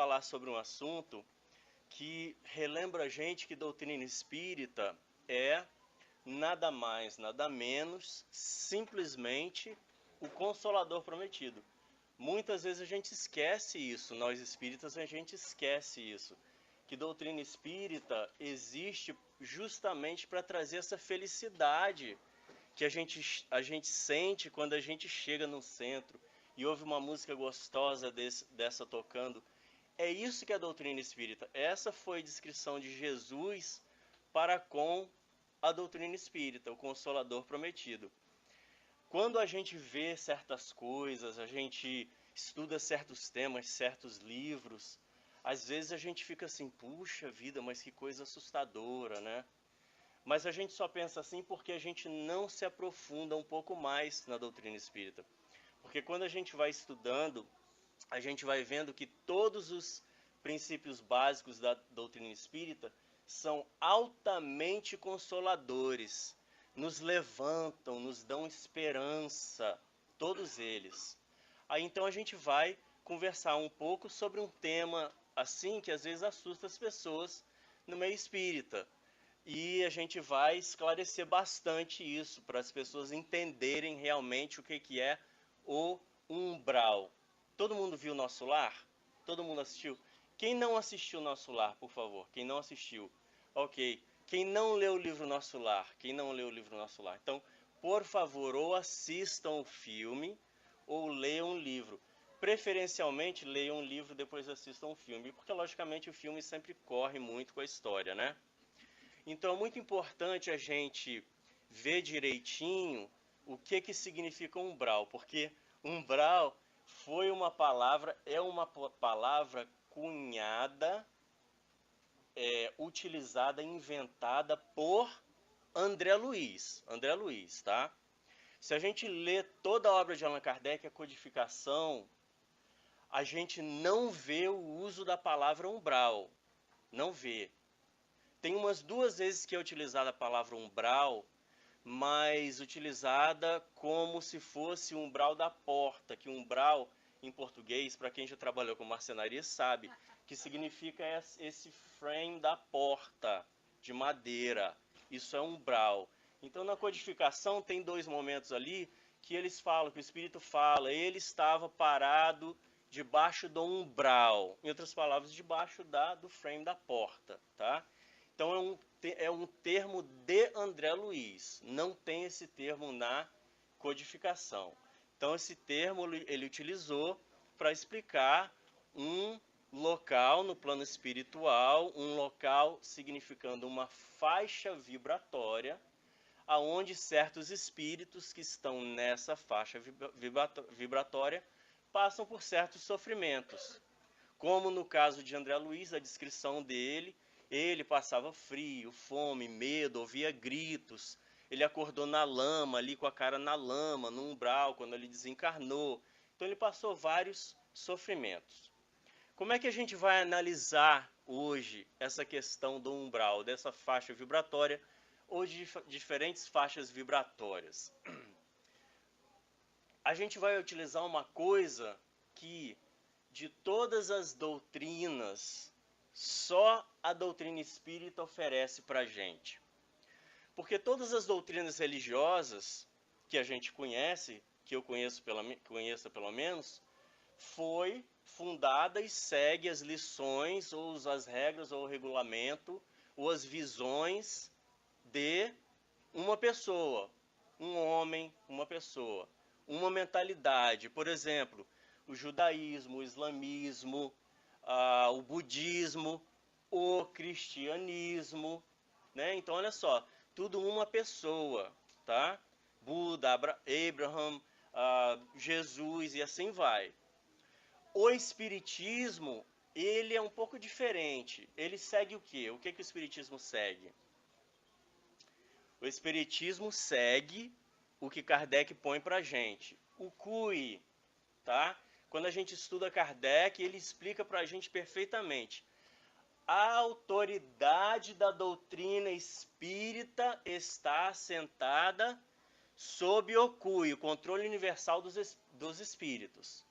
falar sobre um assunto que relembra a gente que doutrina espírita é nada mais, nada menos, simplesmente o Consolador prometido. Muitas vezes a gente esquece isso, nós espíritas a gente esquece isso, que doutrina espírita existe justamente para trazer essa felicidade que a gente sente quando a gente chega no centro e ouve uma música gostosa dessa tocando. É isso que é a doutrina espírita. Essa foi a descrição de Jesus para com a doutrina espírita, o Consolador prometido. Quando a gente vê certas coisas, a gente estuda certos temas, certos livros, às vezes a gente fica assim, puxa vida, mas que coisa assustadora, né? Mas a gente só pensa assim porque a gente não se aprofunda um pouco mais na doutrina espírita. Porque quando a gente vai estudando, a gente vai vendo que todos os princípios básicos da doutrina espírita são altamente consoladores, nos levantam, nos dão esperança, todos eles. Aí então a gente vai conversar um pouco sobre um tema assim que às vezes assusta as pessoas no meio espírita. E a gente vai esclarecer bastante isso para as pessoas entenderem realmente o que é o umbral. Todo mundo viu Nosso Lar? Todo mundo assistiu? Quem não assistiu Nosso Lar, por favor? Quem não assistiu? Ok. Quem não leu o livro Nosso Lar? Quem não leu o livro Nosso Lar? Então, por favor, ou assistam o filme ou leiam o livro. Preferencialmente, leiam o livro depois assistam o filme, porque logicamente o filme sempre corre muito com a história, né? Então é muito importante a gente ver direitinho o que significa umbral, porque umbral foi uma palavra, é uma palavra cunhada, utilizada, inventada por André Luiz. André Luiz, tá? Se a gente lê toda a obra de Allan Kardec, a codificação, a gente não vê o uso da palavra umbral. Não vê. Tem umas duas vezes que é utilizada a palavra umbral, mas utilizada como se fosse o umbral da porta, que umbral em português, para quem já trabalhou com marcenaria sabe, que significa esse frame da porta de madeira. Isso é umbral. Então na codificação tem dois momentos ali que eles falam, que o Espírito fala, ele estava parado debaixo do umbral, em outras palavras, debaixo do frame da porta, tá? Então é um termo de André Luiz, não tem esse termo na codificação. Então esse termo ele utilizou para explicar um local no plano espiritual, um local significando uma faixa vibratória, aonde certos espíritos que estão nessa faixa vibratória passam por certos sofrimentos. Como no caso de André Luiz, a descrição dele, ele passava frio, fome, medo, ouvia gritos. Ele acordou na lama, ali com a cara na lama, no umbral, quando ele desencarnou. Então ele passou vários sofrimentos. Como é que a gente vai analisar hoje essa questão do umbral, dessa faixa vibratória, ou de diferentes faixas vibratórias? A gente vai utilizar uma coisa que de todas as doutrinas, só a doutrina espírita oferece para a gente. Porque todas as doutrinas religiosas que a gente conhece, que eu conheço pelo menos, foi fundada e segue as lições, ou as regras, ou o regulamento, ou as visões de uma pessoa, um homem, uma pessoa, uma mentalidade. Por exemplo, o judaísmo, o islamismo, o budismo, o cristianismo, né? Então, olha só, tudo uma pessoa, tá? Buda, Abraham, Jesus e assim vai. O espiritismo, ele é um pouco diferente. Ele segue o quê? O que o espiritismo segue? O espiritismo segue o que Kardec põe pra gente. O CUI, tá? Quando a gente estuda Kardec, ele explica para a gente perfeitamente. A autoridade da doutrina espírita está assentada sob o CUI, o controle universal dos espíritos.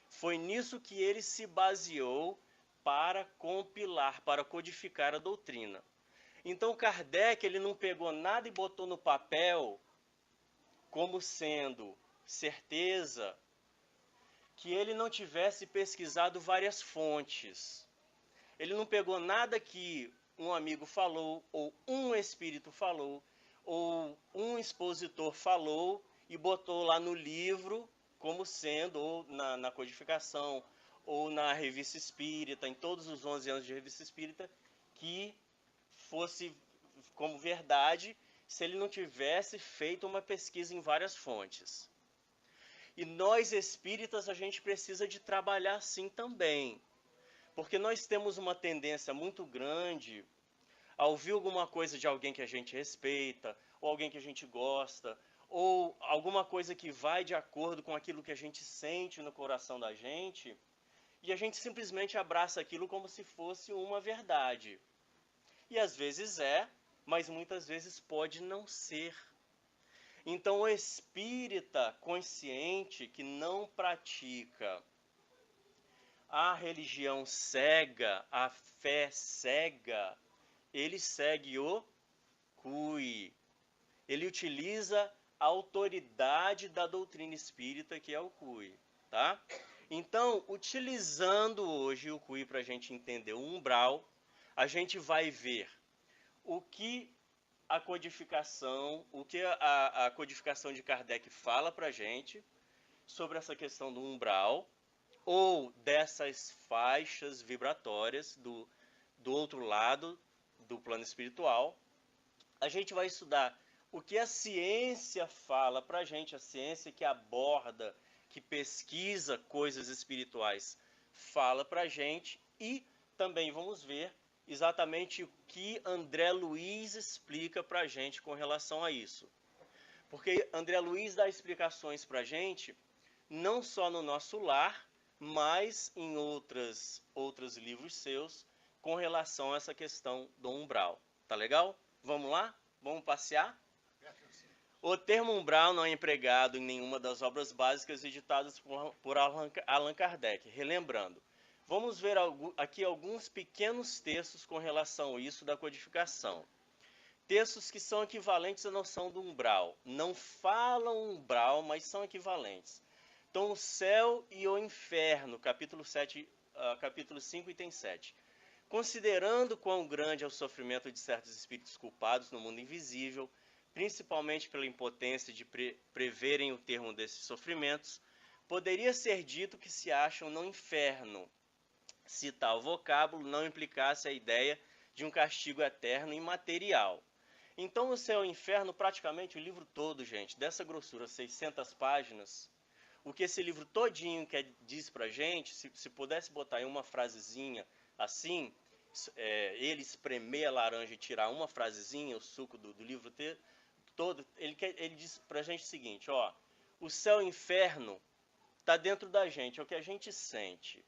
Foi nisso que ele se baseou para compilar, para codificar a doutrina. Então Kardec ele não pegou nada e botou no papel como sendo certeza que ele não tivesse pesquisado várias fontes. Ele não pegou nada que um amigo falou, ou um espírito falou, ou um expositor falou e botou lá no livro como sendo, ou na codificação, ou na revista espírita, em todos os 11 anos de revista espírita, que fosse como verdade se ele não tivesse feito uma pesquisa em várias fontes. E nós espíritas, a gente precisa de trabalhar assim também. Porque nós temos uma tendência muito grande a ouvir alguma coisa de alguém que a gente respeita, ou alguém que a gente gosta, ou alguma coisa que vai de acordo com aquilo que a gente sente no coração da gente, e a gente simplesmente abraça aquilo como se fosse uma verdade. E às vezes é, mas muitas vezes pode não ser. Então o espírita consciente que não pratica a religião cega, a fé cega, ele segue o CUI. Ele utiliza a autoridade da doutrina espírita, que é o CUI, tá? Então, utilizando hoje o CUI para a gente entender o umbral, a gente vai ver o que a codificação, a codificação de Kardec fala para a gente sobre essa questão do umbral, ou dessas faixas vibratórias do outro lado do plano espiritual. A gente vai estudar o que a ciência fala para a gente, a ciência que aborda, que pesquisa coisas espirituais, fala para a gente, e também vamos ver exatamente o que André Luiz explica para a gente com relação a isso. Porque André Luiz dá explicações para a gente, não só no nosso lar, mas em outros livros seus, com relação a essa questão do umbral. Tá legal? Vamos lá? Vamos passear? O termo umbral não é empregado em nenhuma das obras básicas editadas por Allan Kardec. Relembrando, vamos ver aqui alguns pequenos textos com relação a isso da codificação. Textos que são equivalentes à noção do umbral. Não falam umbral, mas são equivalentes. Então, o céu e o inferno, capítulo 5, item 7. Considerando quão grande é o sofrimento de certos espíritos culpados no mundo invisível, principalmente pela impotência de preverem o termo desses sofrimentos, poderia ser dito que se acham no inferno, se tal vocábulo não implicasse a ideia de um castigo eterno e imaterial. Então, o céu e o inferno, praticamente o livro todo, gente, dessa grossura, 600 páginas, o que esse livro todinho diz pra gente, se pudesse botar em uma frasezinha assim, ele espremer a laranja e tirar uma frasezinha, o suco do livro todo, ele diz pra gente o seguinte, ó, o céu e o inferno está dentro da gente, é o que a gente sente.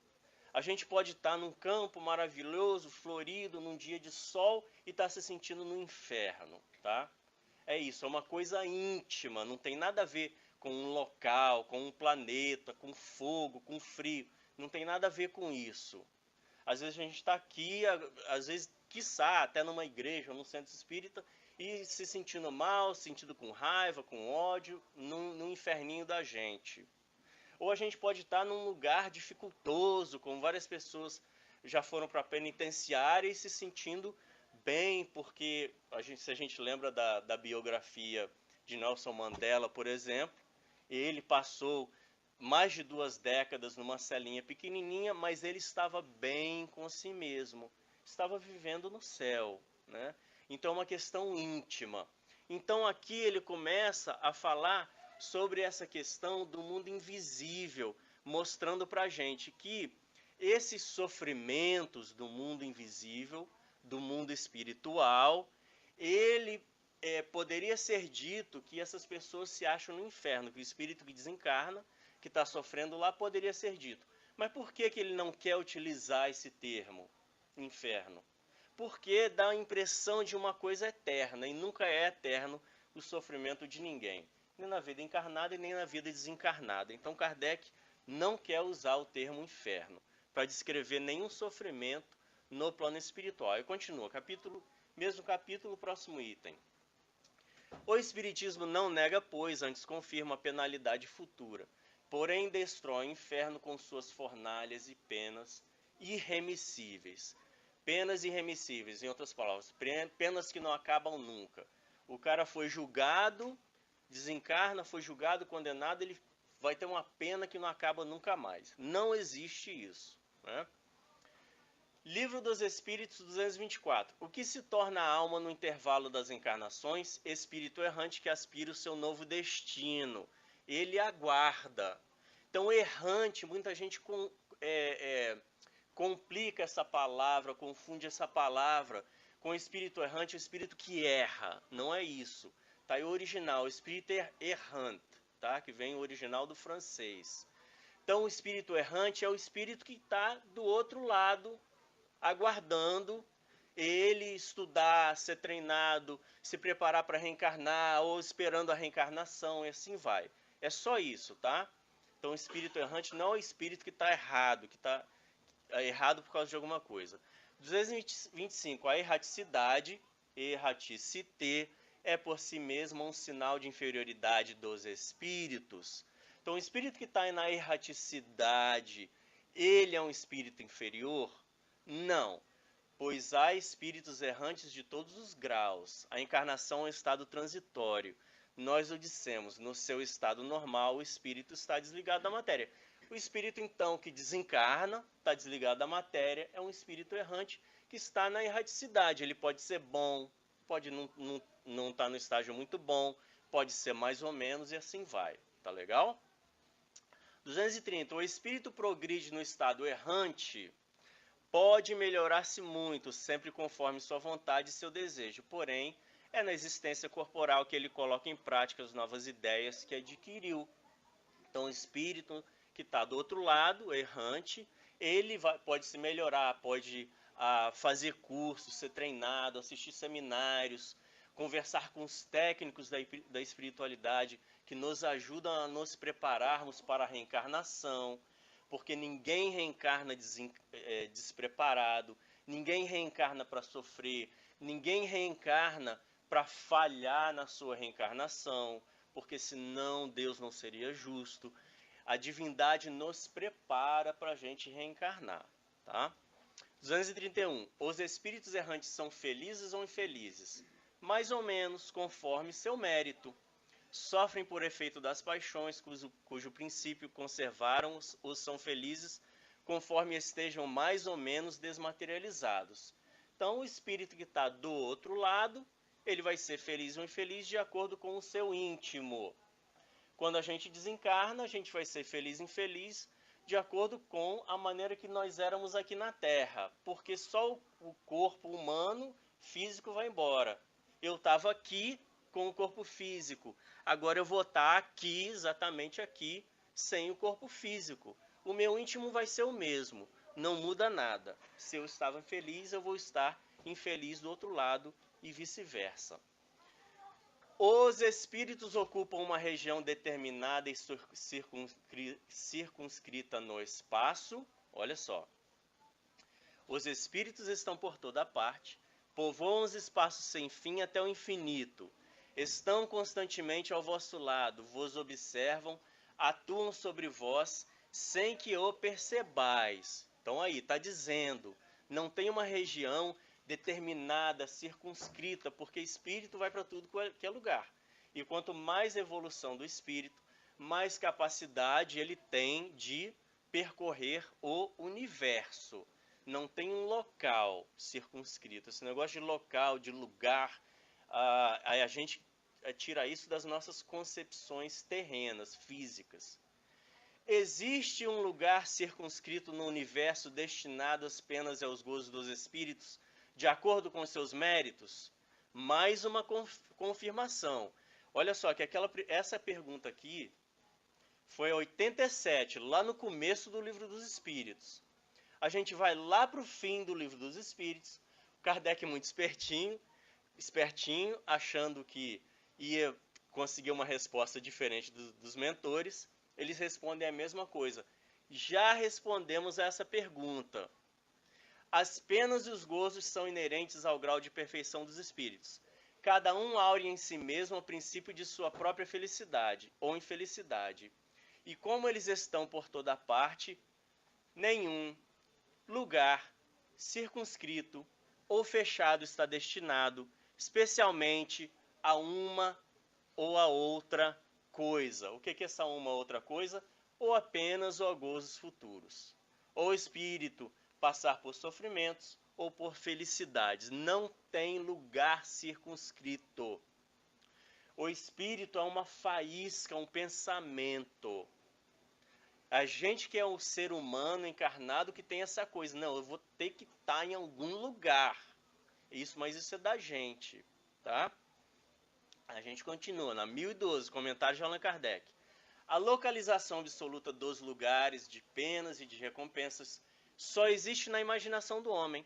A gente pode estar num campo maravilhoso, florido, num dia de sol e estar se sentindo no inferno, tá? É isso, é uma coisa íntima, não tem nada a ver com um local, com um planeta, com fogo, com frio. Não tem nada a ver com isso. Às vezes a gente está aqui, às vezes, quiçá, até numa igreja, num centro espírita, e se sentindo mal, se sentindo com raiva, com ódio, no inferninho da gente. Ou a gente pode estar num lugar dificultoso, como várias pessoas já foram para a penitenciária e se sentindo bem, porque se a gente lembra da biografia de Nelson Mandela, por exemplo, ele passou mais de 2 décadas numa celinha pequenininha, mas ele estava bem com si mesmo, estava vivendo no céu, né? Então é uma questão íntima. Então aqui ele começa a falar sobre essa questão do mundo invisível, mostrando para a gente que esses sofrimentos do mundo invisível, do mundo espiritual, ele poderia ser dito que essas pessoas se acham no inferno, que o espírito que desencarna, que está sofrendo lá, poderia ser dito. Mas por que ele não quer utilizar esse termo, inferno? Porque dá a impressão de uma coisa eterna, e nunca é eterno o sofrimento de ninguém, nem na vida encarnada e nem na vida desencarnada. Então Kardec não quer usar o termo inferno. para descrever nenhum sofrimento no plano espiritual. E continua, mesmo capítulo, próximo item. O Espiritismo não nega, pois, antes confirma a penalidade futura, porém destrói o inferno com suas fornalhas e penas irremissíveis. Penas irremissíveis, em outras palavras, penas que não acabam nunca. O cara foi julgado, desencarna, foi julgado, condenado, ele vai ter uma pena que não acaba nunca mais. Não existe isso, né? Livro dos Espíritos 224. O que se torna a alma no intervalo das encarnações? Espírito errante que aspira o seu novo destino. Ele aguarda. Então, errante, muita gente complica essa palavra, confunde essa palavra com espírito errante, o espírito que erra. Não é isso. Tá aí o original, espírito errante, tá? Que vem o original do francês. Então, o espírito errante é o espírito que está do outro lado, aguardando ele estudar, ser treinado, se preparar para reencarnar ou esperando a reencarnação e assim vai. É só isso, tá? Então o espírito errante não é o espírito que está errado, que está errado por causa de alguma coisa. 225. A erraticidade, erraticite, é por si mesma um sinal de inferioridade dos espíritos. Então o espírito que está na erraticidade, ele é um espírito inferior? Não, pois há espíritos errantes de todos os graus. A encarnação é um estado transitório. Nós o dissemos, no seu estado normal, o espírito está desligado da matéria. O espírito, então, que desencarna, está desligado da matéria, é um espírito errante que está na erraticidade. Ele pode ser bom, pode não estar no estágio muito bom, pode ser mais ou menos e assim vai. Tá legal? 230. O espírito progride no estado errante, pode melhorar-se muito, sempre conforme sua vontade e seu desejo, porém, é na existência corporal que ele coloca em prática as novas ideias que adquiriu. Então, o espírito que está do outro lado, errante, ele pode se melhorar, pode fazer cursos, ser treinado, assistir seminários, conversar com os técnicos da espiritualidade que nos ajudam a nos prepararmos para a reencarnação, porque ninguém reencarna despreparado, ninguém reencarna para sofrer, ninguém reencarna para falhar na sua reencarnação, porque senão Deus não seria justo. A divindade nos prepara para a gente reencarnar, tá? 231. Os espíritos errantes são felizes ou infelizes? Mais ou menos, conforme seu mérito. Sofrem por efeito das paixões, cujo princípio conservaram ou são felizes, conforme estejam mais ou menos desmaterializados. Então, o espírito que está do outro lado, ele vai ser feliz ou infeliz de acordo com o seu íntimo. Quando a gente desencarna, a gente vai ser feliz ou infeliz de acordo com a maneira que nós éramos aqui na Terra, porque só o corpo humano, físico, vai embora. Eu estava aqui com o corpo físico, agora eu vou estar aqui, exatamente aqui, sem o corpo físico. O meu íntimo vai ser o mesmo, não muda nada. Se eu estava feliz, eu vou estar infeliz do outro lado e vice-versa. Os espíritos ocupam uma região determinada e circunscrita no espaço. Olha só. Os espíritos estão por toda parte, povoam os espaços sem fim até o infinito. Estão constantemente ao vosso lado, vos observam, atuam sobre vós, sem que o percebais. Então aí, está dizendo, não tem uma região determinada, circunscrita, porque espírito vai para tudo que é lugar. E quanto mais evolução do espírito, mais capacidade ele tem de percorrer o universo. Não tem um local circunscrito. Esse negócio de local, de lugar, a gente tira isso das nossas concepções terrenas, físicas. Existe um lugar circunscrito no universo destinado apenas aos gozos dos espíritos, de acordo com seus méritos? Mais uma confirmação. Olha só, que essa pergunta aqui foi 87, lá no começo do Livro dos Espíritos. A gente vai lá para o fim do Livro dos Espíritos, Kardec muito espertinho, achando que ia conseguir uma resposta diferente dos mentores, eles respondem a mesma coisa. Já respondemos a essa pergunta. As penas e os gozos são inerentes ao grau de perfeição dos espíritos. Cada um aure em si mesmo o princípio de sua própria felicidade ou infelicidade. E como eles estão por toda parte, nenhum lugar circunscrito ou fechado está destinado especialmente a uma ou a outra coisa. O que é essa uma ou outra coisa? Ou apenas ou a gozos futuros. Ou o espírito passar por sofrimentos ou por felicidades. Não tem lugar circunscrito. O espírito é uma faísca, um pensamento. A gente que é um ser humano encarnado que tem essa coisa. Não, eu vou ter que estar em algum lugar. Mas isso é da gente, tá? A gente continua na 1012, comentário de Allan Kardec. A localização absoluta dos lugares de penas e de recompensas só existe na imaginação do homem.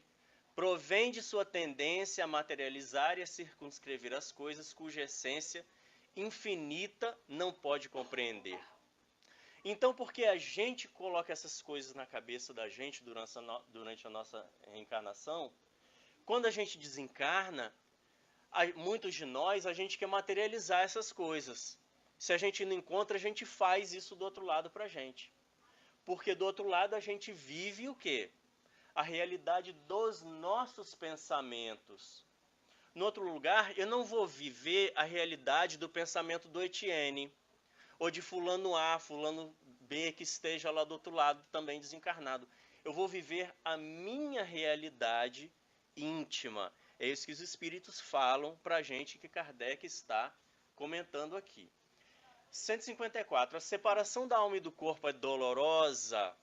Provém de sua tendência a materializar e a circunscrever as coisas cuja essência infinita não pode compreender. Então, porque a gente coloca essas coisas na cabeça da gente durante a nossa reencarnação, quando a gente desencarna, muitos de nós, a gente quer materializar essas coisas. Se a gente não encontra, a gente faz isso do outro lado pra gente. Porque do outro lado a gente vive o quê? A realidade dos nossos pensamentos. No outro lugar, eu não vou viver a realidade do pensamento do Etienne, ou de fulano A, fulano B, que esteja lá do outro lado também desencarnado. Eu vou viver a minha realidade íntima. É isso que os espíritos falam para a gente, que Kardec está comentando aqui. 154. A separação da alma e do corpo é dolorosa?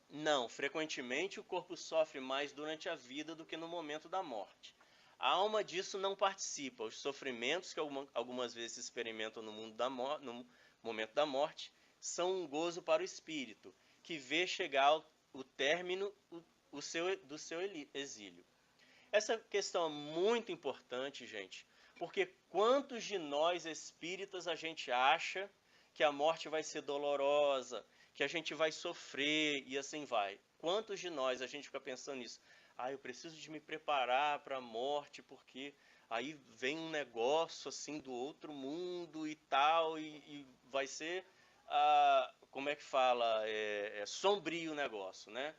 Não. Frequentemente o corpo sofre mais durante a vida do que no momento da morte. A alma disso não participa. Os sofrimentos que algumas vezes se experimentam no momento da morte são um gozo para o espírito, que vê chegar o término do seu exílio. Essa questão é muito importante, gente, porque quantos de nós espíritas a gente acha que a morte vai ser dolorosa, que a gente vai sofrer e assim vai? Quantos de nós a gente fica pensando nisso? Eu preciso de me preparar para a morte, porque aí vem um negócio assim do outro mundo e tal, e vai ser, como é que fala, sombrio o negócio, né?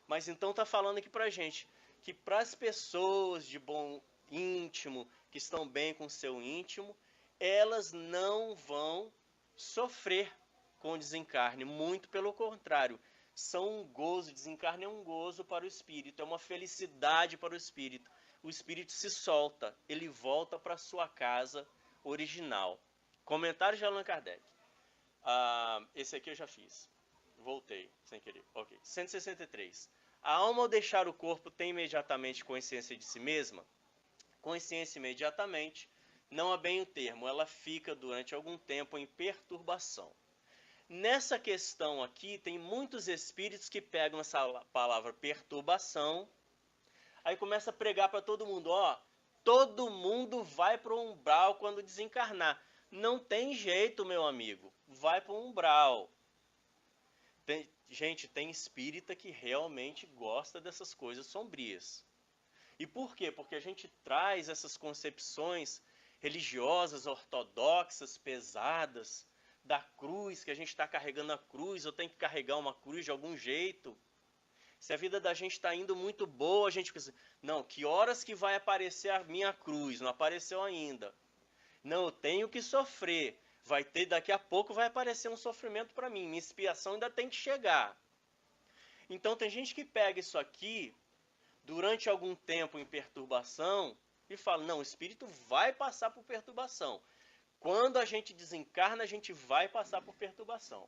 Mas então está falando aqui para a gente que para as pessoas de bom íntimo, que estão bem com o seu íntimo, elas não vão sofrer com o desencarne, muito pelo contrário, são um gozo, desencarne é um gozo para o espírito, é uma felicidade para o espírito. O espírito se solta, ele volta para sua casa original. Comentário de Allan Kardec. Esse aqui eu já fiz. Voltei, sem querer. Ok. 163. A alma, ao deixar o corpo, tem imediatamente consciência de si mesma? Consciência imediatamente não é bem o termo. Ela fica durante algum tempo em perturbação. Nessa questão aqui, tem muitos espíritos que pegam essa palavra perturbação, aí começa a pregar para todo mundo, todo mundo vai para o umbral quando desencarnar. Não tem jeito, meu amigo, vai para o umbral. Gente, tem espírita que realmente gosta dessas coisas sombrias. E por quê? Porque a gente traz essas concepções religiosas, ortodoxas, pesadas, da cruz, que a gente está carregando a cruz, eu tenho que carregar uma cruz de algum jeito. Se a vida da gente está indo muito boa, a gente pensa, não, que horas que vai aparecer a minha cruz? Não apareceu ainda. Não, eu tenho que sofrer. Daqui a pouco vai aparecer um sofrimento para mim. Minha expiação ainda tem que chegar. Então tem gente que pega isso aqui, durante algum tempo em perturbação, e fala, não, o espírito vai passar por perturbação. Quando a gente desencarna, a gente vai passar por perturbação.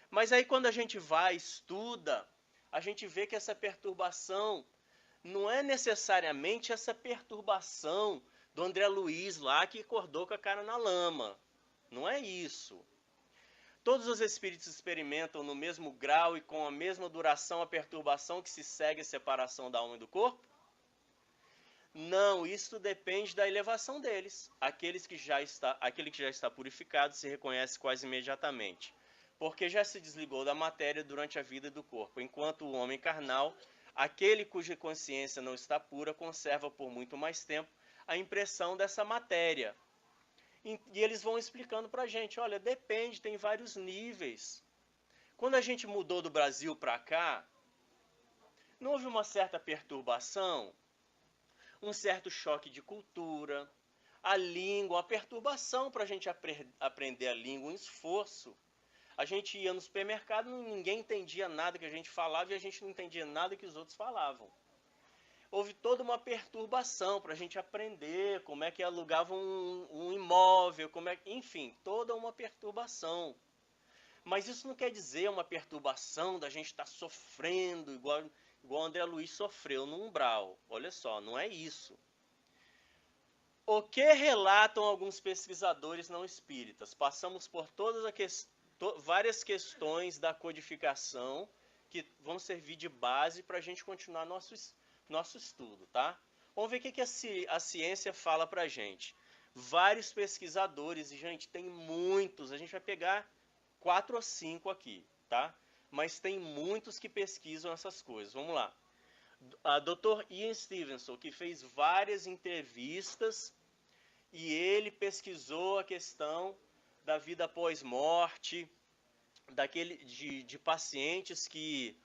Mas aí quando a gente vai, estuda, a gente vê que essa perturbação não é necessariamente essa perturbação do André Luiz lá que acordou com a cara na lama. Não é isso. Todos os espíritos experimentam no mesmo grau e com a mesma duração a perturbação que se segue a separação da alma e do corpo? Não, isso depende da elevação deles. Aquele que já está purificado se reconhece quase imediatamente. porque já se desligou da matéria durante a vida do corpo, enquanto o homem carnal, aquele cuja consciência não está pura, conserva por muito mais tempo a impressão dessa matéria. E eles vão explicando para a gente, olha, depende, tem vários níveis. Quando a gente mudou do Brasil para cá, não houve uma certa perturbação, um certo choque de cultura, a língua, uma perturbação para a gente aprender a língua, um esforço. A gente ia no supermercado, ninguém entendia nada que a gente falava e a gente não entendia nada que os outros falavam. Houve toda uma perturbação para a gente aprender como é que alugava um imóvel, enfim, toda uma perturbação. Mas isso não quer dizer uma perturbação da gente estar sofrendo igual André Luiz sofreu no umbral. Olha só, não é isso. O que relatam alguns pesquisadores não espíritas? Passamos por várias questões da codificação que vão servir de base para a gente continuar nosso estudo, tá? Vamos ver o que a ciência fala para a gente. Vários pesquisadores, e gente, tem muitos, a gente vai pegar 4 ou 5 aqui, tá? Mas tem muitos que pesquisam essas coisas. Vamos lá. A Dr. Ian Stevenson, que fez várias entrevistas e ele pesquisou a questão da vida após morte, de pacientes que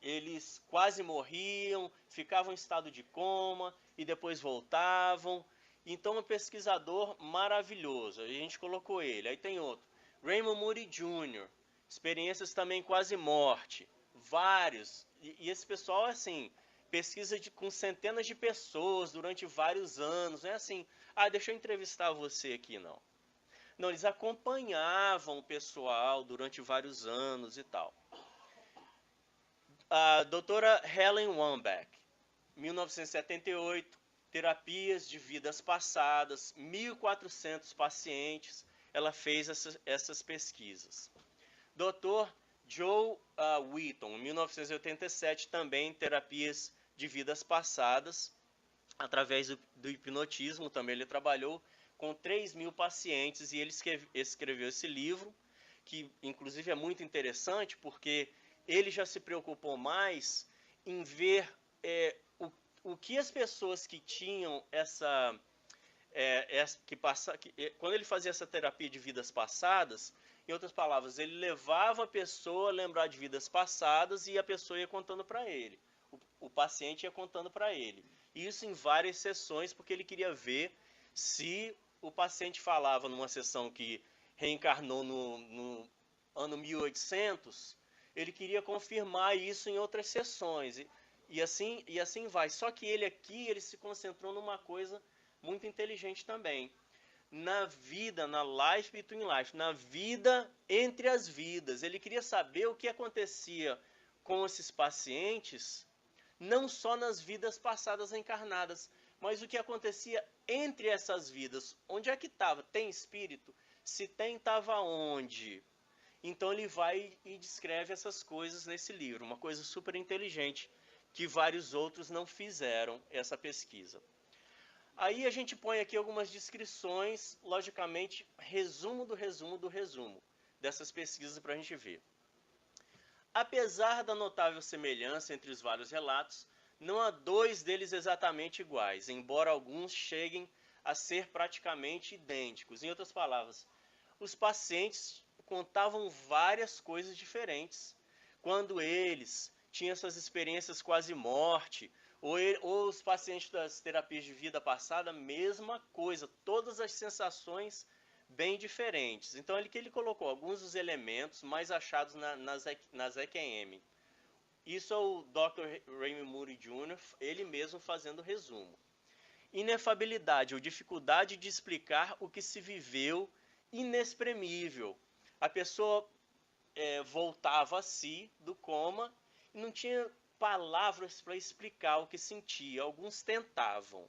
eles quase morriam, ficavam em estado de coma e depois voltavam. Então, um pesquisador maravilhoso, a gente colocou ele. Aí tem outro, Raymond Moody Jr., experiências também quase morte, vários. E esse pessoal, assim, pesquisa com centenas de pessoas durante vários anos. Não é assim, deixa eu entrevistar você aqui, não. Não, eles acompanhavam o pessoal durante vários anos e tal. A doutora Helen Wambach, 1978, terapias de vidas passadas, 1.400 pacientes, ela fez essas pesquisas. Dr. Joe Wheaton, 1987, também terapias de vidas passadas, através do hipnotismo, também ele trabalhou com 3.000 pacientes e ele escreveu esse livro, que inclusive é muito interessante porque ele já se preocupou mais em ver o que as pessoas que tinham quando ele fazia essa terapia de vidas passadas, em outras palavras, ele levava a pessoa a lembrar de vidas passadas e a pessoa ia contando para ele. O paciente ia contando para ele. Isso em várias sessões, porque ele queria ver se o paciente falava numa sessão que reencarnou no ano 1800, ele queria confirmar isso em outras sessões. E assim vai. Só que ele se concentrou numa coisa muito inteligente também. Na vida, na life between life, na vida entre as vidas. Ele queria saber o que acontecia com esses pacientes, não só nas vidas passadas encarnadas, mas o que acontecia entre essas vidas. Onde é que estava? Tem espírito? Se tem, estava onde? Então ele vai e descreve essas coisas nesse livro. Uma coisa super inteligente, que vários outros não fizeram essa pesquisa. Aí a gente põe aqui algumas descrições, logicamente, resumo do resumo dessas pesquisas para a gente ver. Apesar da notável semelhança entre os vários relatos, não há 2 deles exatamente iguais, embora alguns cheguem a ser praticamente idênticos. Em outras palavras, os pacientes contavam várias coisas diferentes. Quando eles tinham essas experiências quase morte, ou os pacientes das terapias de vida passada, mesma coisa, todas as sensações bem diferentes. Então ele colocou alguns dos elementos mais achados nas EQM. Isso é o Dr. Raymond Moody Jr., ele mesmo fazendo o resumo. Inefabilidade ou dificuldade de explicar o que se viveu, inexprimível. A pessoa voltava a si do coma e não tinha palavras para explicar o que sentia. Alguns tentavam.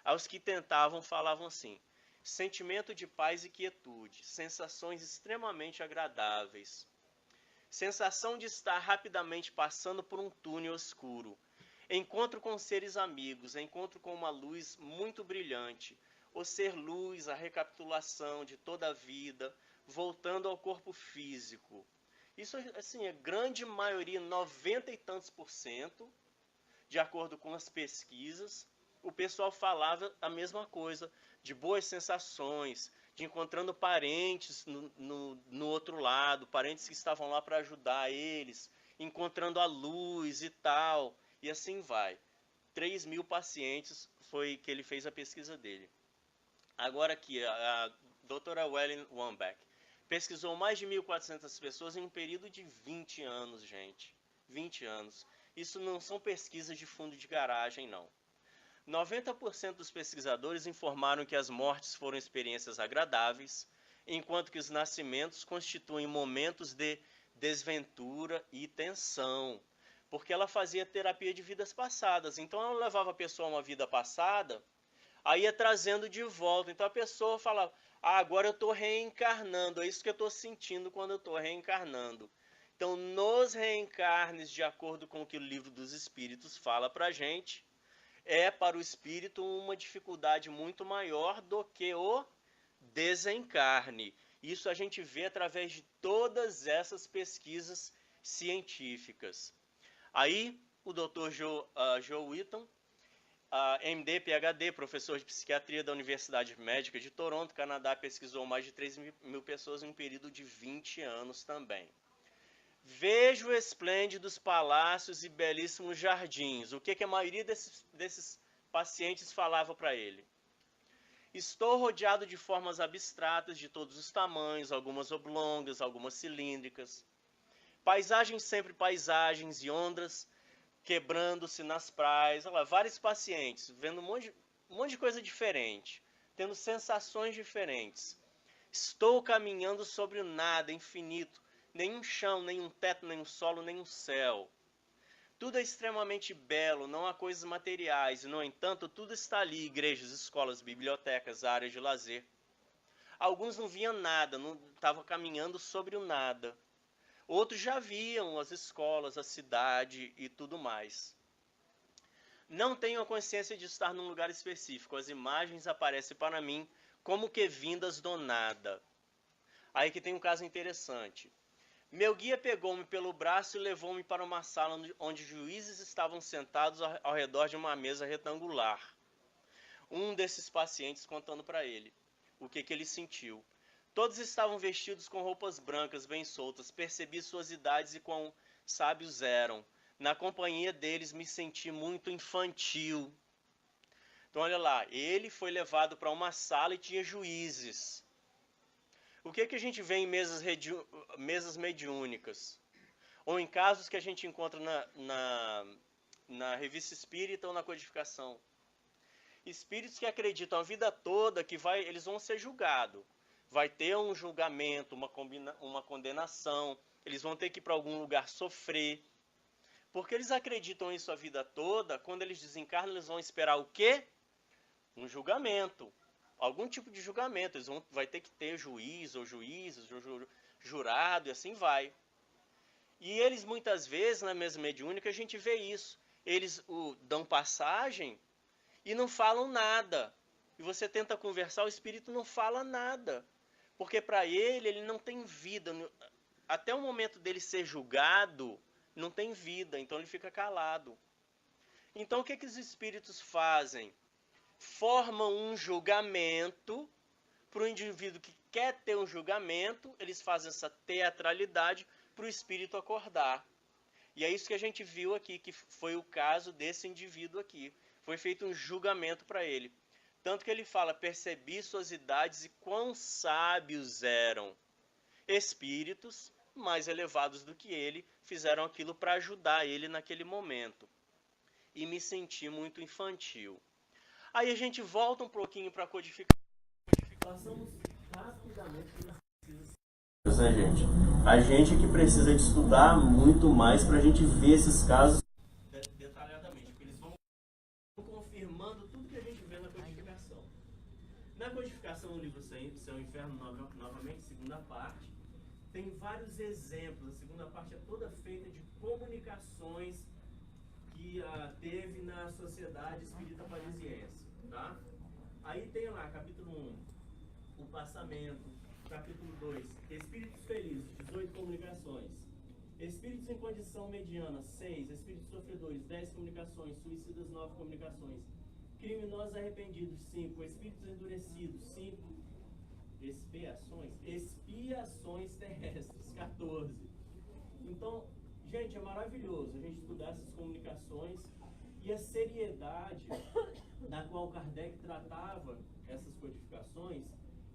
Aos que tentavam falavam assim: sentimento de paz e quietude, sensações extremamente agradáveis, sensação de estar rapidamente passando por um túnel escuro, encontro com seres amigos, encontro com uma luz muito brilhante, o ser luz, a recapitulação de toda a vida, voltando ao corpo físico. Isso, assim, a grande maioria, 90 e tantos %, de acordo com as pesquisas, o pessoal falava a mesma coisa, de boas sensações, de encontrando parentes no outro lado, parentes que estavam lá para ajudar eles, encontrando a luz e tal, e assim vai. 3.000 pacientes foi que ele fez a pesquisa dele. Agora aqui, a doutora Wellen Wambach pesquisou mais de 1.400 pessoas em um período de 20 anos, gente. 20 anos. Isso não são pesquisas de fundo de garagem, não. 90% dos pesquisadores informaram que as mortes foram experiências agradáveis, enquanto que os nascimentos constituem momentos de desventura e tensão, porque ela fazia terapia de vidas passadas. Então ela levava a pessoa a uma vida passada, aí ia trazendo de volta. Então a pessoa falava, agora eu estou reencarnando, é isso que eu estou sentindo quando eu estou reencarnando. Então, nos reencarnes, de acordo com o que o Livro dos Espíritos fala para a gente, é para o espírito uma dificuldade muito maior do que o desencarne. Isso a gente vê através de todas essas pesquisas científicas. Aí, o Dr. Joe Wheaton, MD, PhD, professor de psiquiatria da Universidade Médica de Toronto, Canadá, pesquisou mais de 3.000 pessoas em um período de 20 anos também. Vejo esplêndidos palácios e belíssimos jardins. O que a maioria desses pacientes falava para ele? Estou rodeado de formas abstratas de todos os tamanhos, algumas oblongas, algumas cilíndricas. Paisagens, sempre paisagens e ondas quebrando-se nas praias. Olha lá, vários pacientes vendo um monte de coisa diferente, tendo sensações diferentes. Estou caminhando sobre o nada, infinito. Nenhum chão, nenhum teto, nenhum solo, nenhum céu. Tudo é extremamente belo, não há coisas materiais, e, no entanto, tudo está ali, igrejas, escolas, bibliotecas, áreas de lazer. Alguns não viam nada, não estavam caminhando sobre o nada. Outros já viam as escolas, a cidade e tudo mais. Não tenho a consciência de estar num lugar específico, as imagens aparecem para mim como que vindas do nada. Aí que tem um caso interessante. Meu guia pegou-me pelo braço e levou-me para uma sala onde juízes estavam sentados ao redor de uma mesa retangular. Um desses pacientes contando para ele o que ele sentiu. Todos estavam vestidos com roupas brancas bem soltas. Percebi suas idades e quão sábios eram. Na companhia deles me senti muito infantil. Então olha lá, ele foi levado para uma sala e tinha juízes. O que a gente vê em mesas mediúnicas? Ou em casos que a gente encontra na revista espírita ou na codificação? Espíritos que acreditam a vida toda que eles vão ser julgados. Vai ter um julgamento, uma condenação, eles vão ter que ir para algum lugar sofrer. Porque eles acreditam isso a vida toda, quando eles desencarnam, eles vão esperar o quê? Um julgamento. Algum tipo de julgamento, vai ter que ter juiz ou juízes, jurado e assim vai. E eles muitas vezes, na mesa mediúnica, a gente vê isso. Eles dão passagem e não falam nada. E você tenta conversar, o espírito não fala nada. Porque para ele não tem vida. Até o momento dele ser julgado, não tem vida, então ele fica calado. Então o que os espíritos fazem? Formam um julgamento para o indivíduo que quer ter um julgamento, eles fazem essa teatralidade para o espírito acordar. E é isso que a gente viu aqui, que foi o caso desse indivíduo aqui. Foi feito um julgamento para ele. Tanto que ele fala, percebi suas idades e quão sábios eram. Espíritos mais elevados do que ele fizeram aquilo para ajudar ele naquele momento. E me senti muito infantil. Aí a gente volta um pouquinho para a codificação. Passamos rapidamente pelas pesquisas. Né, gente? A gente que precisa de estudar muito mais para a gente ver esses casos detalhadamente, porque eles vão confirmando tudo que a gente vê na codificação. Na codificação, no livro Céu e Inferno, novamente, segunda parte, tem vários exemplos. A segunda parte é toda feita de comunicações que teve na Sociedade Espírita Parisiense, tá? Aí tem lá, capítulo 1, o passamento, capítulo 2, espíritos felizes, 18 comunicações. Espíritos em condição mediana, 6. Espíritos sofredores, 10 comunicações. Suicidas, 9 comunicações. Criminosos arrependidos, 5. Espíritos endurecidos, 5. Expiações terrestres, 14. Então, gente, é maravilhoso a gente estudar essas comunicações e a seriedade da qual Kardec tratava essas codificações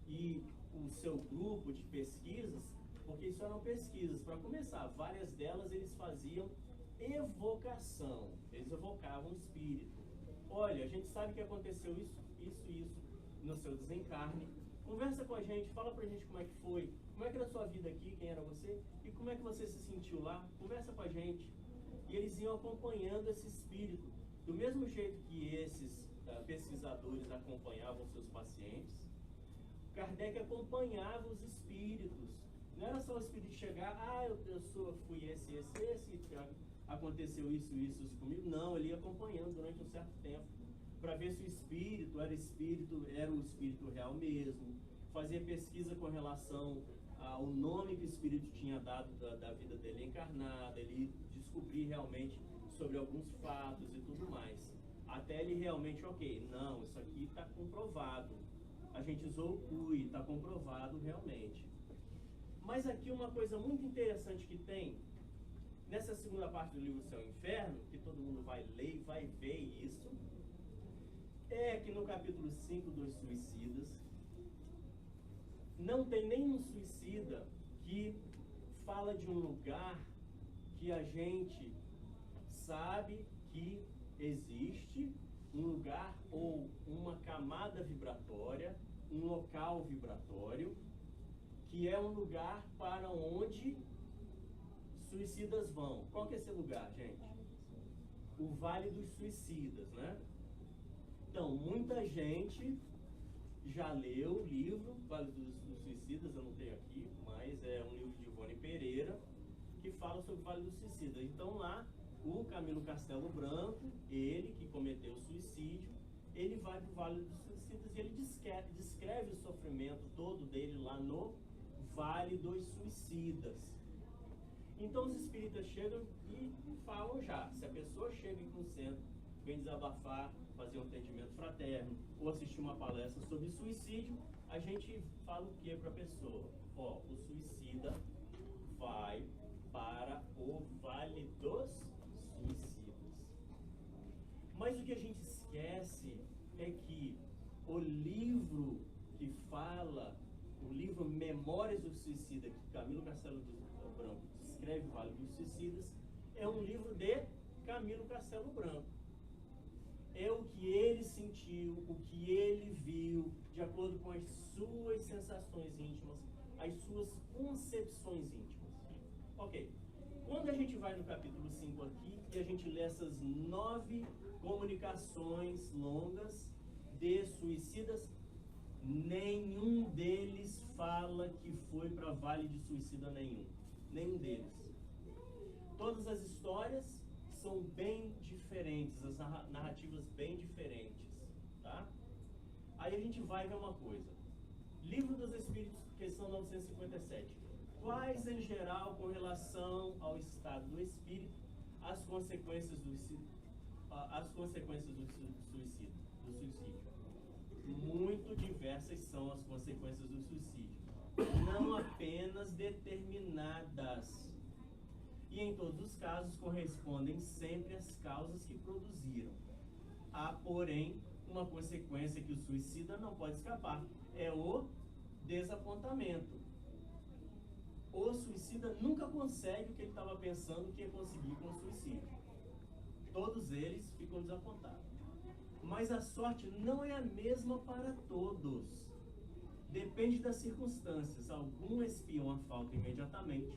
e o seu grupo de pesquisas, porque isso eram pesquisas. Para começar, várias delas eles faziam evocação, eles evocavam o espírito. Olha, a gente sabe que aconteceu isso no seu desencarne. Conversa com a gente, fala pra gente como é que foi, como é que era a sua vida aqui, quem era você, e como é que você se sentiu lá. Conversa com a gente. E eles iam acompanhando esse espírito, do mesmo jeito que esses pesquisadores acompanhavam seus pacientes. Kardec acompanhava os espíritos. Não era só o espírito chegar, fui esse, aconteceu isso comigo. Não, ele ia acompanhando durante um certo tempo, para ver se o espírito era o espírito real mesmo. Fazia pesquisa com relação ao nome que o espírito tinha dado da vida dele encarnada, ele descobrir realmente sobre alguns fatos e tudo mais. Até ele realmente, não, isso aqui está comprovado. A gente usou o CUI, está comprovado realmente. Mas aqui uma coisa muito interessante que tem, nessa segunda parte do livro Céu e Inferno, que todo mundo vai ler e vai ver isso, é que no capítulo 5 dos suicidas, não tem nenhum suicida que fala de um lugar que a gente sabe que existe, um lugar ou uma camada vibratória, um local vibratório, que é um lugar para onde suicidas vão. Qual que é esse lugar, gente? O Vale dos Suicidas, né? Então, muita gente já leu o livro Vale dos Suicidas, eu não tenho aqui, mas é um livro de Ivone Pereira, que fala sobre o Vale dos Suicidas. Então lá, o Camilo Castelo Branco, ele que cometeu o suicídio, ele vai para o Vale dos Suicidas e ele descreve o sofrimento todo dele lá no Vale dos Suicidas. Então os espíritas chegam e falam já, se a pessoa chega em um centro, vem desabafar, fazer um atendimento fraterno, ou assistir uma palestra sobre suicídio, a gente fala o que para a pessoa? O suicida vai para o Vale dos Suicidas. Mas o que a gente esquece é que o livro que fala, o livro Memórias do Suicida, que Camilo Castelo Branco escreve Vale dos Suicidas, é um livro de Camilo Castelo Branco. É o que ele sentiu, o que ele viu, de acordo com as suas sensações íntimas, as suas concepções íntimas. Ok. Quando a gente vai no capítulo 5 aqui e a gente lê essas 9 comunicações longas de suicidas, nenhum deles fala que foi para Vale de Suicida nenhum. Nenhum deles. Todas as histórias são bem diferentes, as narrativas bem diferentes, tá? Aí a gente vai ver uma coisa. Livro dos Espíritos, questão 957. Quais, em geral, com relação ao estado do espírito, as consequências do suicídio? Muito diversas são as consequências do suicídio. Não apenas determinadas. E em todos os casos correspondem sempre às causas que produziram. Há, porém, uma consequência que o suicida não pode escapar, é o desapontamento. O suicida nunca consegue o que ele estava pensando que ia conseguir com o suicídio. Todos eles ficam desapontados. Mas a sorte não é a mesma para todos. Depende das circunstâncias. Alguns expiam a falta imediatamente,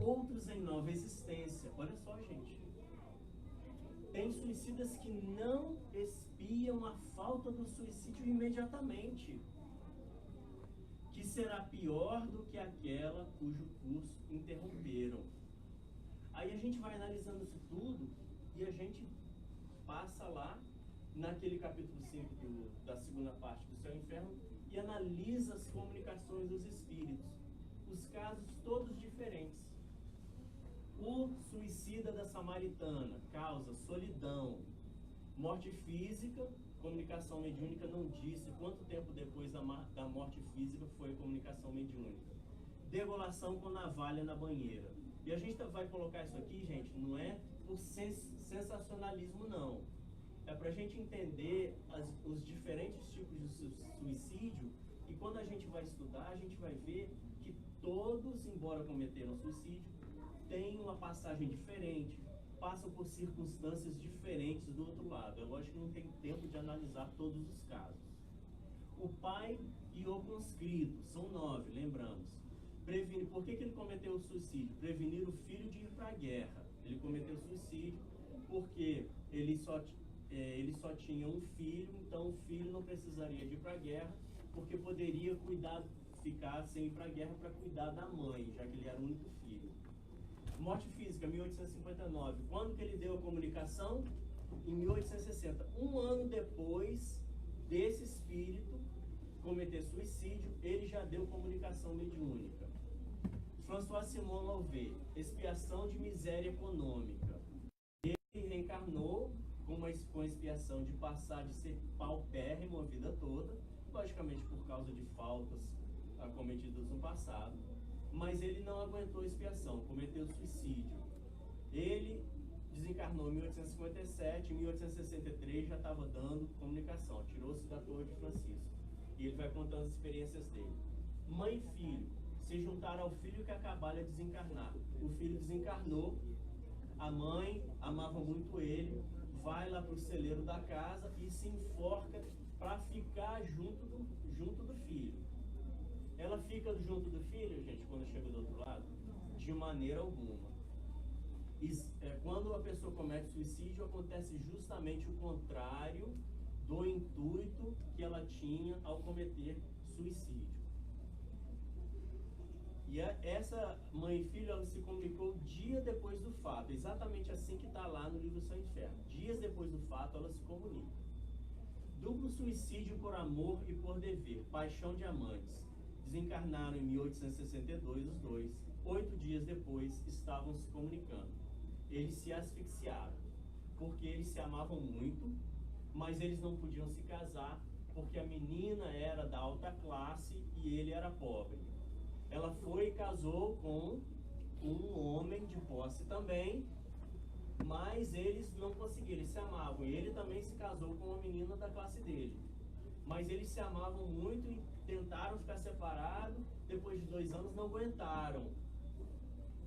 outros em nova existência. Olha só, gente. Tem suicidas que não expiam a falta do suicídio imediatamente, que será pior do que aquela cujo curso interromperam. Aí a gente vai analisando isso tudo e a gente passa lá naquele capítulo 5 da segunda parte do Céu e Inferno e analisa as comunicações dos espíritos. Os casos todos diferentes. O suicida da Samaritana causa solidão, morte física. Comunicação mediúnica não disse quanto tempo depois da morte física foi a comunicação mediúnica. Degolação com navalha na banheira. E a gente vai colocar isso aqui, gente, não é por sensacionalismo, não. É para a gente entender os diferentes tipos de suicídio, e quando a gente vai estudar, a gente vai ver que todos, embora cometeram suicídio, têm uma passagem diferente, passam por circunstâncias diferentes do outro lado. É lógico que não tem tempo de analisar todos os casos. O pai e o conscrito, são 9, lembramos. Por que ele cometeu o suicídio? Prevenir o filho de ir para a guerra. Ele cometeu suicídio porque ele só tinha um filho, então o filho não precisaria de ir para a guerra, porque poderia ficar sem ir para a guerra para cuidar da mãe, já que ele era o único filho. Morte física, 1859. Quando que ele deu a comunicação? Em 1860. Um ano depois desse espírito cometer suicídio, ele já deu comunicação mediúnica. François Simon Louvet, expiação de miséria econômica. Ele reencarnou com a expiação de passar de ser paupérrimo a vida toda, logicamente por causa de faltas cometidas no passado, mas ele não aguentou a expiação, cometeu suicídio. Ele desencarnou em 1857, em 1863 já estava dando comunicação, tirou-se da Torre de Francisco. E ele vai contando as experiências dele. Mãe e filho se juntaram ao filho que acabara de desencarnar. O filho desencarnou, a mãe amava muito ele, vai lá para o celeiro da casa e se enforca para ficar junto do filho. Ela fica junto do filho, gente, quando chega do outro lado? De maneira alguma. Quando a pessoa comete suicídio, acontece justamente o contrário do intuito que ela tinha ao cometer suicídio. E essa mãe e filho, ela se comunicou dia depois do fato, exatamente assim que está lá no livro Céu e Inferno. Dias depois do fato, ela se comunica. Duplo suicídio por amor e por dever, paixão de amantes. Desencarnaram em 1862 os dois. 8 dias depois, estavam se comunicando. Eles se asfixiaram, porque eles se amavam muito, mas eles não podiam se casar, porque a menina era da alta classe e ele era pobre. Ela foi e casou com um homem de posse também, mas eles não conseguiram, eles se amavam. E ele também se casou com uma menina da classe dele. Mas eles se amavam muito e tentaram ficar separados. Depois de 2 anos não aguentaram.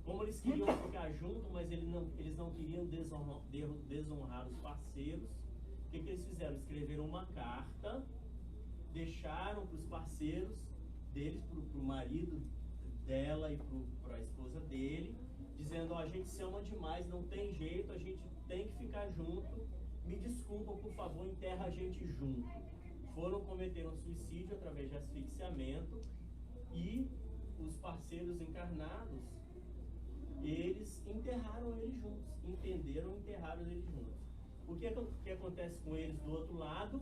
Como eles queriam ficar juntos, mas eles não queriam desonrar os parceiros, o que eles fizeram? Escreveram uma carta, deixaram para os parceiros deles, para o marido dela e para a esposa dele, dizendo: a gente se ama demais, não tem jeito, a gente tem que ficar junto, me desculpam, por favor, enterra a gente junto. Cometeram suicídio através de asfixiamento, e os parceiros encarnados, eles enterraram eles juntos, entenderam e enterraram eles juntos. O que acontece com eles do outro lado?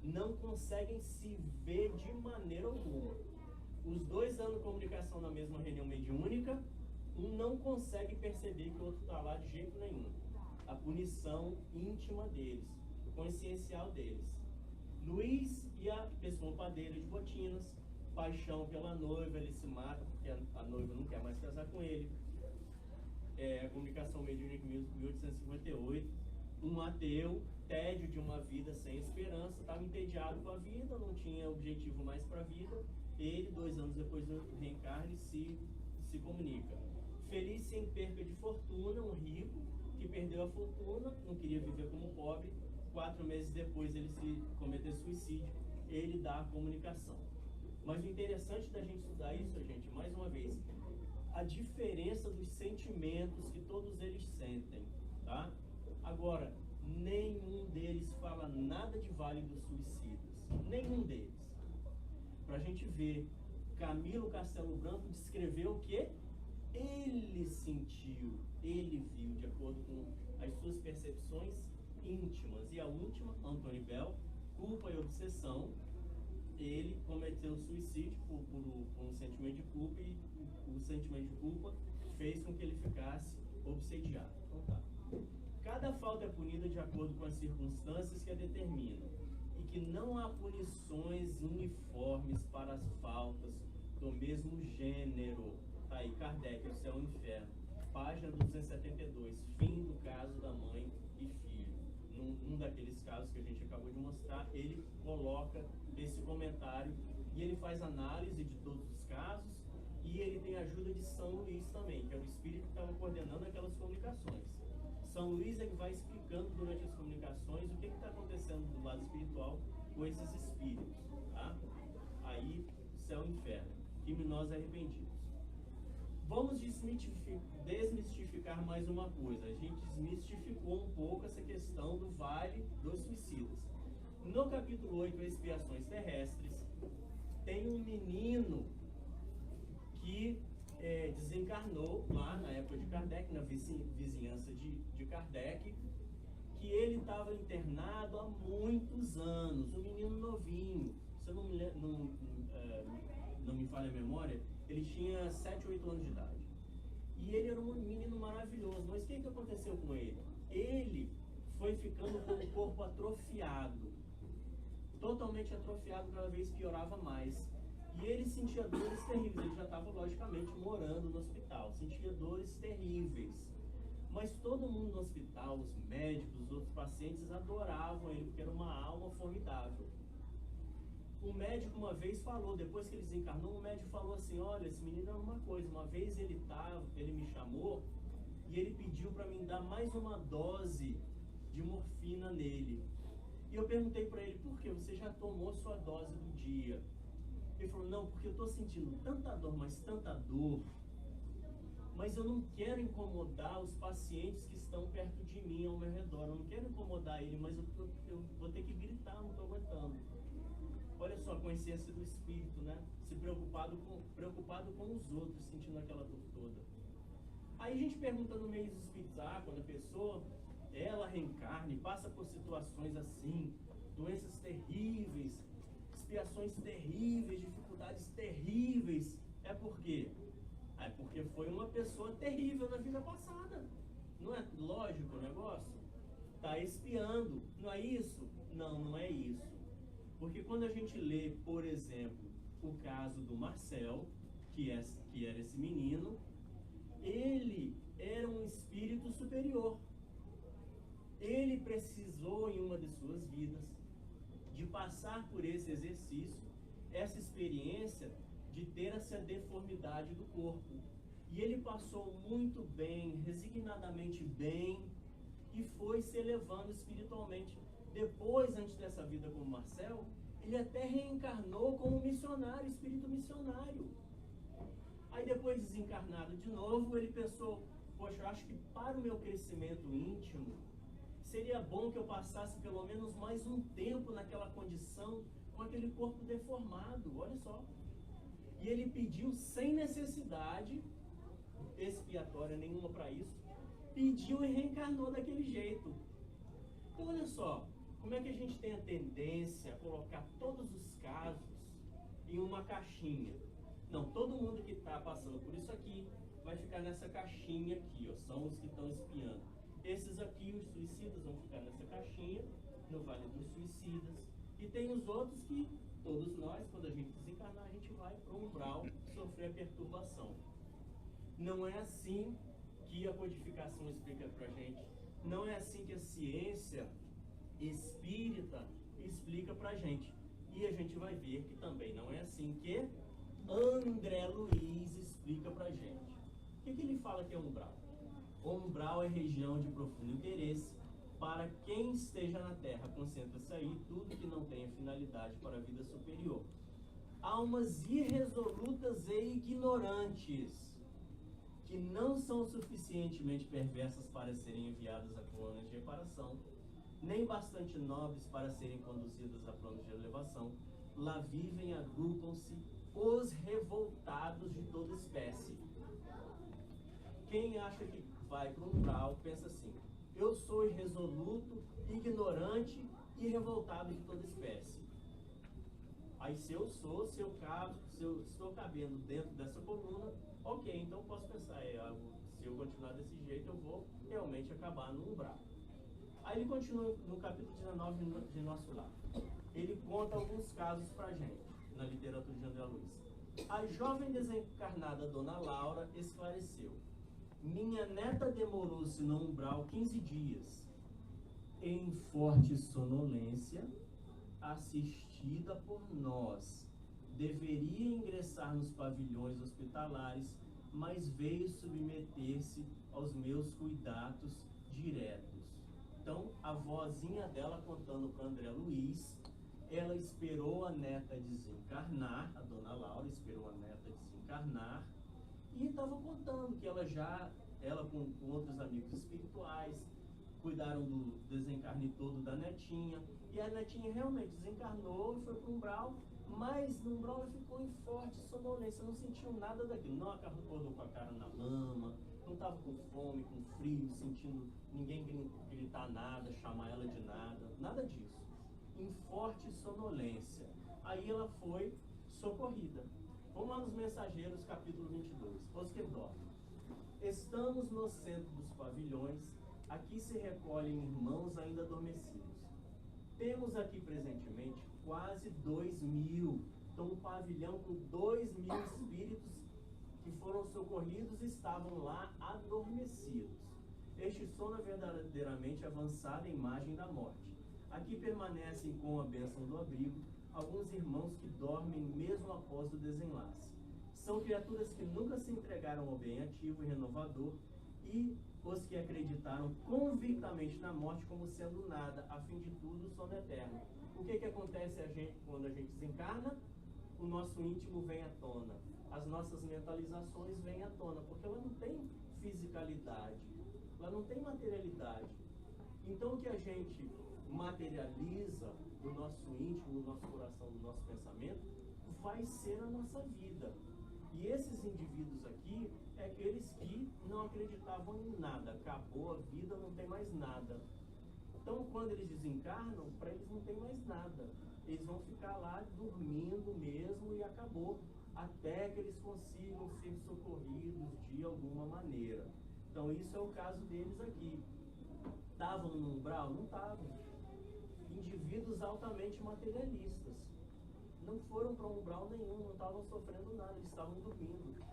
Não conseguem se ver de maneira alguma. Os 2 dando comunicação na mesma reunião mediúnica, um não consegue perceber que o outro está lá de jeito nenhum. A punição íntima deles, o consciencial deles. Luiz e a pessoa padeira de Botinas, paixão pela noiva, ele se mata porque a noiva não quer mais casar com ele. A comunicação mediúnica em 1858, um ateu, tédio de uma vida sem esperança, estava entediado com a vida, não tinha objetivo mais para a vida. Ele, 2 anos depois do reencarne, se comunica. Feliz sem perca de fortuna, um rico que perdeu a fortuna, não queria viver como pobre. 4 meses depois ele se cometeu suicídio, ele dá a comunicação. Mas o interessante da gente estudar isso, gente, mais uma vez, a diferença dos sentimentos que todos eles sentem, tá? Agora, nenhum deles fala nada de Vale dos Suicidas, nenhum deles. Pra gente ver, Camilo Castelo Branco descreveu o que ele sentiu, ele viu, de acordo com as suas percepções íntimas. E a última, Antônio Bell, Culpa e Obsessão, ele cometeu suicídio por um sentimento de culpa, e o sentimento de culpa fez com que ele ficasse obsediado. Então tá. Cada falta é punida de acordo com as circunstâncias que a determinam, e que não há punições uniformes para as faltas do mesmo gênero. Tá aí, Kardec, O Céu e o Inferno, página 272, fim do caso da mãe e filho. Num daqueles casos que a gente acabou de mostrar, ele coloca esse comentário e ele faz análise de todos os casos, e ele tem a ajuda de São Luís também, que é o espírito que estava coordenando aquelas comunicações. São Luís é que vai explicando durante as comunicações o que está acontecendo do lado espiritual com esses espíritos, tá? Aí, Céu e Inferno, criminosos arrependidos. Vamos desmistificar mais uma coisa. A gente desmistificou um pouco essa questão do Vale dos Suicidas. No capítulo 8, Expiações Terrestres, tem um menino que desencarnou lá na época de Kardec, na vizinhança de Kardec, que ele estava internado há muitos anos, um menino novinho. Se eu não me falha a memória, ele tinha 7 ou 8 anos de idade. E ele era um menino maravilhoso. Mas o que aconteceu com ele? Ele foi ficando com o corpo atrofiado, totalmente atrofiado, cada vez piorava mais. E ele sentia dores terríveis. Ele já estava, logicamente, morando no hospital. Sentia dores terríveis. Mas todo mundo no hospital, os médicos, os outros pacientes, adoravam ele, porque era uma alma formidável. O médico uma vez falou, depois que ele desencarnou, o médico falou assim: olha, esse menino é uma coisa. Uma vez ele me chamou e ele pediu para mim dar mais uma dose de morfina nele. E eu perguntei para ele: por quê? Você já tomou sua dose do dia? Ele falou: não, porque eu estou sentindo tanta dor, mas tanta dor, mas eu não quero incomodar os pacientes que estão perto de mim, ao meu redor. Eu não quero incomodar ele, mas eu vou ter que gritar, não estou aguentando. Olha só a consciência do espírito, né? Se preocupado com os outros, sentindo aquela dor toda. Aí a gente pergunta no meio dos espíritos: quando a pessoa, ela reencarna e passa por situações assim, doenças terríveis, expiações terríveis, dificuldades terríveis, é por quê? É porque foi uma pessoa terrível na vida passada. Não é lógico o negócio? Está expiando, não é isso? Não, não é isso. Porque quando a gente lê, por exemplo, o caso do Marcel, que era esse menino, ele era um espírito superior. Ele precisou, em uma de suas vidas, de passar por esse exercício, essa experiência de ter essa deformidade do corpo. E ele passou muito bem, resignadamente bem, e foi se elevando espiritualmente. Depois, antes dessa vida como Marcel, ele até reencarnou como missionário, espírito missionário. Aí depois, desencarnado de novo, ele pensou: poxa, eu acho que para o meu crescimento íntimo, seria bom que eu passasse pelo menos mais um tempo naquela condição, com aquele corpo deformado, olha só. E ele pediu, sem necessidade expiatória nenhuma para isso, pediu e reencarnou daquele jeito. Então olha só, como é que a gente tem a tendência a colocar todos os casos em uma caixinha? Não, todo mundo que está passando por isso aqui vai ficar nessa caixinha aqui, ó, são os que estão espiando. Esses aqui, os suicidas, vão ficar nessa caixinha, no Vale dos Suicidas. E tem os outros que, todos nós, quando a gente desencarnar, a gente vai para o umbral sofrer a perturbação. Não é assim que a codificação explica para a gente. Não é assim que a ciência espírita explica para a gente. E a gente vai ver que também não é assim que André Luiz explica para a gente. O que ele fala que é umbral? Umbral é região de profundo interesse para quem esteja na Terra. Concentra-se aí tudo que não tenha finalidade para a vida superior. Almas irresolutas e ignorantes, que não são suficientemente perversas para serem enviadas a planos de reparação, nem bastante nobres para serem conduzidas a planos de elevação. Lá vivem e agrupam-se os revoltados de toda espécie. Quem acha que vai para o umbral pensa assim: eu sou irresoluto, ignorante e revoltado de toda espécie. Aí se eu estou cabendo dentro dessa coluna, ok, então eu posso pensar, se eu continuar desse jeito, eu vou realmente acabar no umbral. Aí ele continua no capítulo 19 de Nosso Lar. Ele conta alguns casos pra gente, na literatura de André Luiz. A jovem desencarnada Dona Laura esclareceu: minha neta demorou-se no umbral 15 dias, em forte sonolência, assistida por nós. Deveria ingressar nos pavilhões hospitalares, mas veio submeter-se aos meus cuidados diretos. Então, a vozinha dela contando para André Luiz, ela esperou a neta desencarnar, a Dona Laura esperou a neta desencarnar, e estava contando que ela com outros amigos espirituais, cuidaram do desencarne todo da netinha, e a netinha realmente desencarnou e foi para o umbral, mas no umbral ela ficou em forte sonolência, não sentiu nada daquilo, não acordou com a cara na lama, não estava com fome, com frio, sentindo ninguém gritar nada, chamar ela de nada, nada disso. Em forte sonolência. Aí ela foi socorrida. Vamos lá nos Mensageiros, capítulo 22. Os que dormem. Estamos no centro dos pavilhões, aqui se recolhem irmãos ainda adormecidos. Temos aqui presentemente quase 2.000. Então um pavilhão com 2.000 espíritos que foram socorridos e estavam lá adormecidos. Este sono é verdadeiramente avançada imagem da morte. Aqui permanecem com a bênção do abrigo alguns irmãos que dormem mesmo após o desenlace. São criaturas que nunca se entregaram ao bem ativo e renovador, e os que acreditaram convictamente na morte como sendo nada, a fim de tudo, sono eterno. O que acontece quando a gente desencarna? O nosso íntimo vem à tona, as nossas mentalizações vêm à tona, porque ela não tem fisicalidade, ela não tem materialidade. Então o que a gente materializa do nosso íntimo, do nosso coração, do nosso pensamento, vai ser a nossa vida. E esses indivíduos aqui é aqueles que não acreditavam em nada, acabou a vida, não tem mais nada. Então quando eles desencarnam, para eles não tem mais nada. Eles vão ficar lá dormindo mesmo e acabou, até que eles consigam ser socorridos de alguma maneira. Então isso é o caso deles aqui. Estavam no umbral? Não estavam. Indivíduos altamente materialistas. Não foram para umbral nenhum, não estavam sofrendo nada, eles estavam dormindo.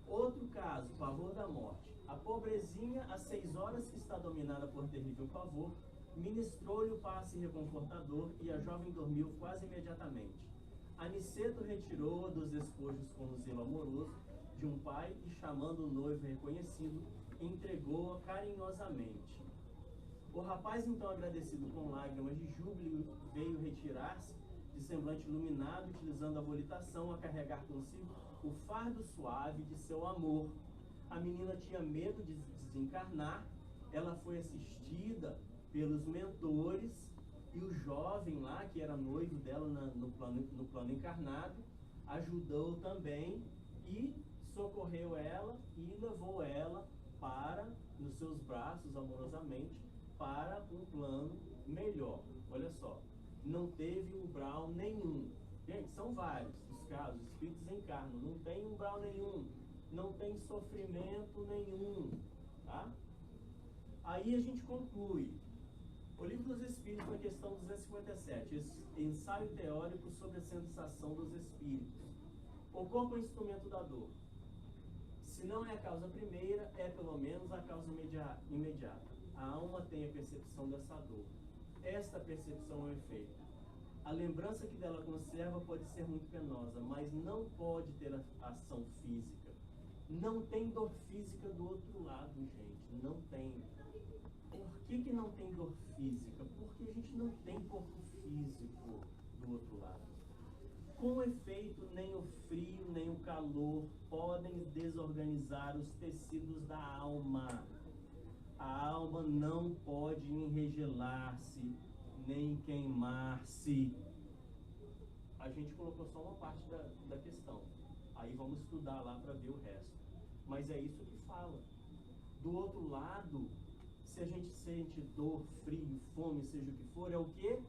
Outro caso, pavor da morte. A pobrezinha, às 6 horas que está dominada por terrível pavor, ministrou-lhe o passe reconfortador e a jovem dormiu quase imediatamente. Aniceto retirou-a dos despojos com o zelo amoroso de um pai e, chamando o noivo reconhecido, entregou-a carinhosamente. O rapaz, então agradecido com lágrimas de júbilo, veio retirar-se, de semblante iluminado, utilizando a volitação a carregar consigo o fardo suave de seu amor. A menina tinha medo de desencarnar, ela foi assistida pelos mentores, e o jovem lá, que era noivo dela no plano encarnado, ajudou também e socorreu ela e levou ela nos seus braços, amorosamente, para um plano melhor. Olha só, não teve umbral nenhum. Gente, são vários os casos, espíritos encarnam, não tem umbral nenhum, não tem sofrimento nenhum, tá? Aí a gente conclui. O Livro dos Espíritos, na questão 257, ensaio teórico sobre a sensação dos espíritos. O corpo é o instrumento da dor. Se não é a causa primeira, é pelo menos a causa imediata. A alma tem a percepção dessa dor. Esta percepção é o efeito. A lembrança que dela conserva pode ser muito penosa, mas não pode ter ação física. Não tem dor física do outro lado, gente. Não tem. Por que não tem dor física? Porque a gente não tem corpo físico do outro lado. Com efeito, nem o frio, nem o calor podem desorganizar os tecidos da alma. A alma não pode enregelar-se, nem queimar-se. A gente colocou só uma parte da questão. Aí vamos estudar lá para ver o resto. Mas é isso que fala. Do outro lado, se a gente sente dor, frio, fome, seja o que for, é o quê?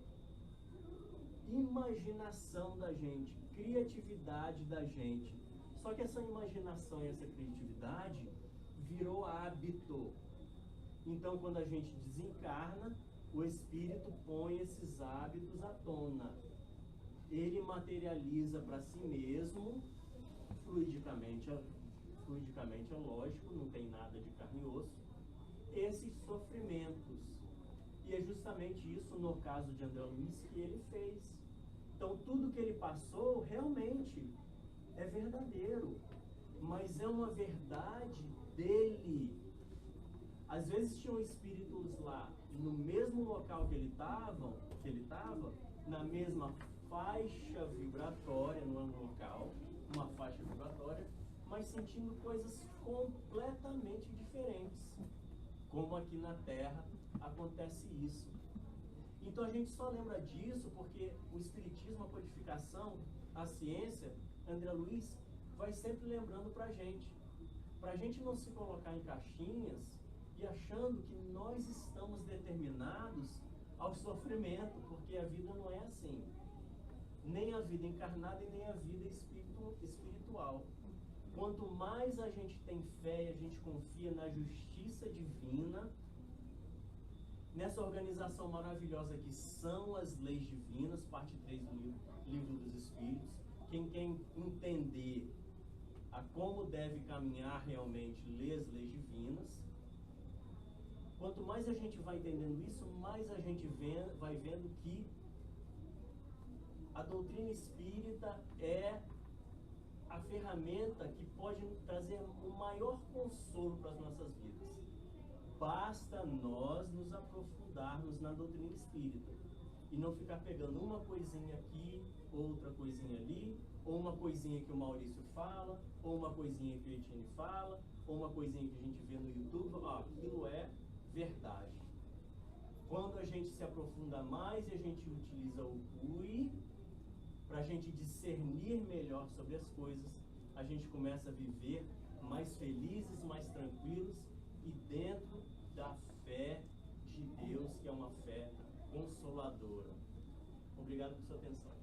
imaginação da gente, criatividade da gente. Só que essa imaginação e essa criatividade virou hábito. Então, quando a gente desencarna, o espírito põe esses hábitos à tona. Ele materializa para si mesmo, fluidicamente é lógico, não tem nada de carne e osso, esses sofrimentos. E é justamente isso, no caso de André Luiz, que ele fez. Então, tudo que ele passou, realmente, é verdadeiro. Mas é uma verdade dele. Às vezes tinham espíritos lá, no mesmo local que ele estava, na mesma faixa vibratória, não é um local, uma faixa vibratória, mas sentindo coisas completamente diferentes. Como aqui na Terra acontece isso. Então a gente só lembra disso porque o Espiritismo, a codificação, a ciência, André Luiz vai sempre lembrando pra gente não se colocar em caixinhas e achando que nós estamos determinados ao sofrimento, porque a vida não é assim. Nem a vida encarnada e nem a vida espiritual. Quanto mais a gente tem fé e a gente confia na justiça divina, nessa organização maravilhosa que são as leis divinas, parte 3 do livro dos Espíritos, quem quer entender a como deve caminhar realmente, lê as leis divinas. Quanto mais a gente vai entendendo isso, mais a gente vai vendo que a doutrina espírita é a ferramenta que pode trazer o maior consolo para as nossas vidas. Basta nós nos aprofundarmos na doutrina espírita e não ficar pegando uma coisinha aqui, outra coisinha ali, ou uma coisinha que o Maurício fala, ou uma coisinha que o Etienne fala, ou uma coisinha que a gente vê no YouTube. Aquilo é verdade. Quando a gente se aprofunda mais e a gente utiliza o CUI para a gente discernir melhor sobre as coisas, a gente começa a viver mais felizes, mais tranquilos e dentro da fé de Deus, que é uma fé consoladora. Obrigado por sua atenção.